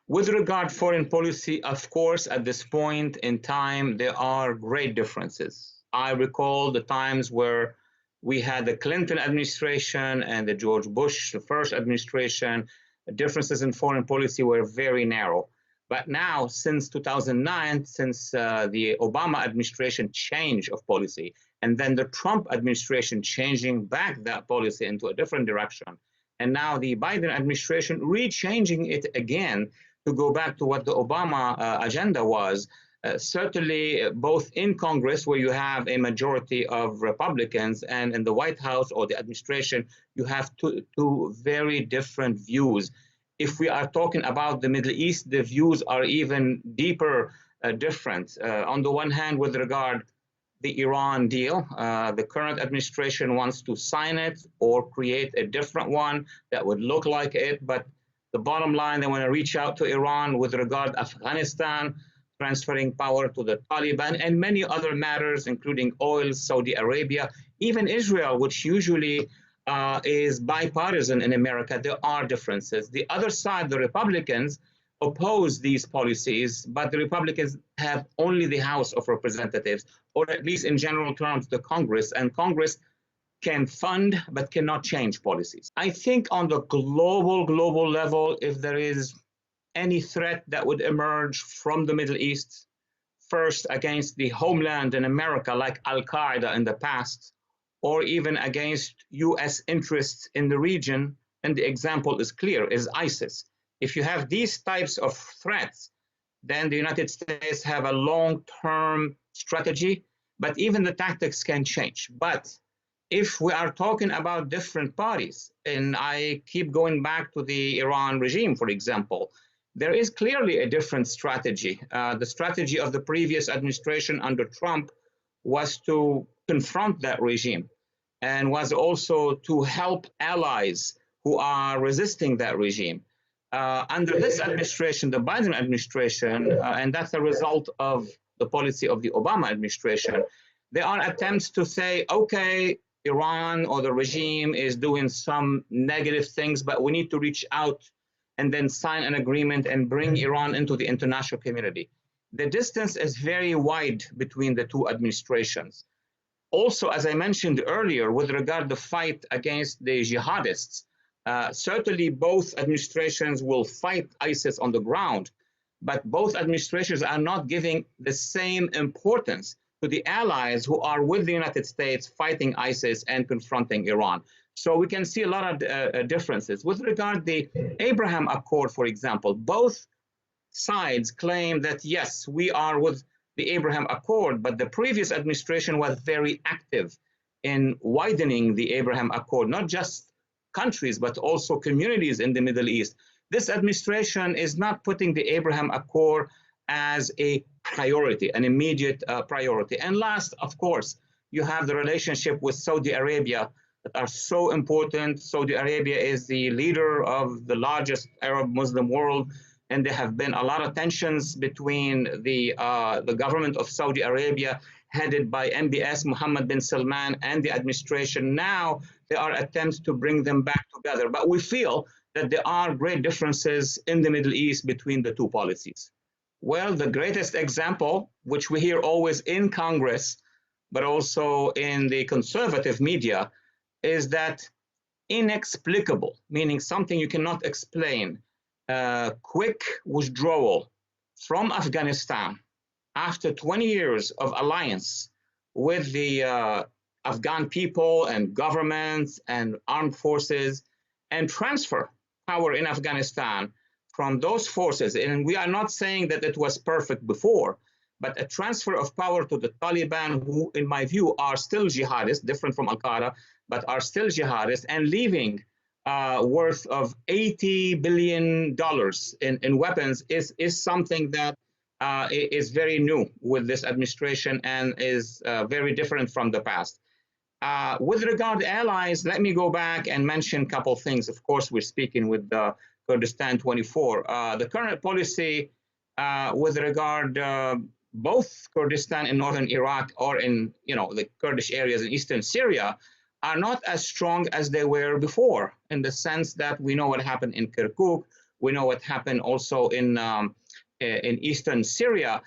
With regard foreign policy, of course, at this point in time, there are great differences. I recall the times where we had the Clinton administration and the George Bush, the first administration. The differences in foreign policy were very narrow. But now, since 2009, since the Obama administration change of policy, and then the Trump administration changing back that policy into a different direction, and now the Biden administration rechanging it again to go back to what the Obama agenda was. Certainly, both in Congress, where you have a majority of Republicans, and in the White House or the administration, you have two very different views. If we are talking about the Middle East, the views are even deeper different. On the one hand, with regard the Iran deal, the current administration wants to sign it or create a different one that would look like it. But the bottom line, they want to reach out to Iran with regard to Afghanistan, transferring power to the Taliban, and many other matters, including oil, Saudi Arabia, even Israel, which usually is bipartisan in America. There are differences. The other side, the Republicans, oppose these policies, but the Republicans have only the House of Representatives, or at least in general terms, the Congress, and Congress can fund but cannot change policies. I think on the global level, if there is any threat that would emerge from the Middle East, first against the homeland in America, like Al-Qaeda in the past, or even against US interests in the region, and the example is clear, is ISIS. If you have these types of threats, then the United States have a long-term strategy, but even the tactics can change. But if we are talking about different parties, and I keep going back to the Iran regime, for example, there is clearly a different strategy. The strategy of the previous administration under Trump was to confront that regime and was also to help allies who are resisting that regime. Under this administration, the Biden administration, and that's a result of the policy of the Obama administration, there are attempts to say, okay, Iran or the regime is doing some negative things, but we need to reach out and then sign an agreement and bring Iran into the international community. The distance is very wide between the two administrations. Also, as I mentioned earlier, with regard to the fight against the jihadists, certainly both administrations will fight ISIS on the ground, but both administrations are not giving the same importance to the allies who are with the United States fighting ISIS and confronting Iran. So we can see a lot of differences. With regard to the Abraham Accord, for example, both sides claim that, yes, we are with the Abraham Accord, but the previous administration was very active in widening the Abraham Accord, not just countries, but also communities in the Middle East. This administration is not putting the Abraham Accord as a priority, an immediate priority. And last, of course, you have the relationship with Saudi Arabia that are so important. Saudi Arabia is the leader of the largest Arab Muslim world, and there have been a lot of tensions between the government of Saudi Arabia, headed by MBS Mohammed bin Salman, and the administration. Now there are attempts to bring them back together, but we feel that there are great differences in the Middle East between the two policies. Well, the greatest example, which we hear always in Congress, but also in the conservative media, is that inexplicable, meaning something you cannot explain, quick withdrawal from Afghanistan after 20 years of alliance with the Afghan people and governments and armed forces, and transfer power in Afghanistan from those forces. And we are not saying that it was perfect before, but a transfer of power to the Taliban, who, in my view, are still jihadists, different from Al-Qaeda, but are still jihadists, and leaving worth of $80 billion in weapons is something that is very new with this administration and is very different from the past. With regard to allies, let me go back and mention a couple of things. Of course, we're speaking with Kurdistan 24. The current policy with regard both Kurdistan in northern Iraq or in the Kurdish areas in eastern Syria are not as strong as they were before, in the sense that we know what happened in Kirkuk, We know what happened also in eastern Syria.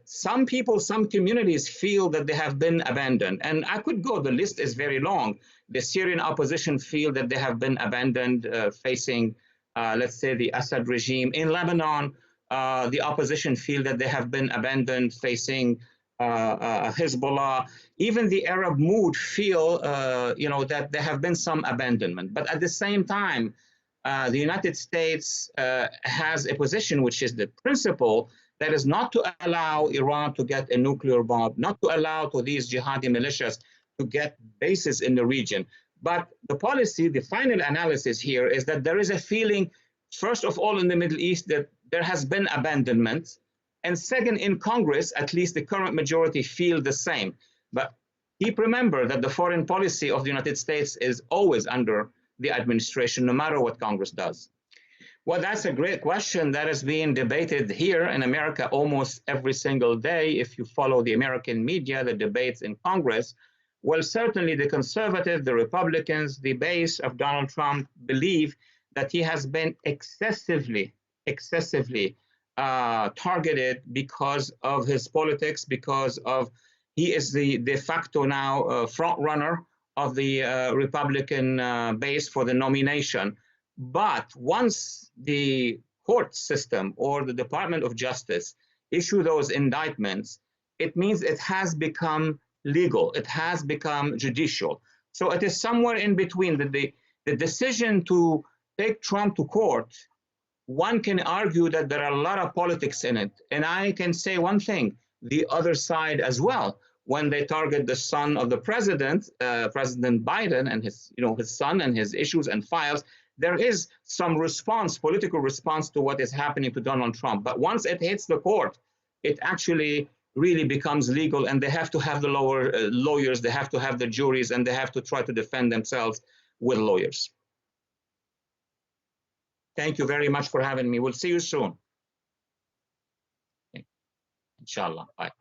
Some people, some communities feel that they have been abandoned. And I could go, the list is very long. The Syrian opposition feel that they have been abandoned facing, let's say, the Assad regime. In Lebanon, the opposition feel that they have been abandoned facing Hezbollah. Even the Arab mood feel, that there have been some abandonment. But at the same time, the United States has a position, which is the principle that is not to allow Iran to get a nuclear bomb, not to allow to these jihadi militias to get bases in the region. But the policy, the final analysis here is that there is a feeling, first of all, in the Middle East, that there has been abandonment. And second, in Congress, at least the current majority feel the same. But keep remember that the foreign policy of the United States is always under the administration, no matter what Congress does. Well, that's a great question that is being debated here in America almost every single day. If you follow the American media, the debates in Congress, well, certainly the conservatives, the Republicans, the base of Donald Trump believe that he has been excessively targeted because of his politics, because of he is the de facto now front runner of the Republican base for the nomination. But once the court system or the Department of Justice issue those indictments, it means it has become legal, it has become judicial. So it is somewhere in between. The decision to take Trump to court, one can argue that there are a lot of politics in it. And I can say one thing, the other side as well. When they target the son of the president, President Biden, and his son and his issues and files, there is some response, political response to what is happening to Donald Trump. But once it hits the court, it actually really becomes legal, and they have to have the lawyers, they have to have the juries, and they have to try to defend themselves with lawyers. Thank you very much for having me. We'll see you soon. Inshallah. Bye.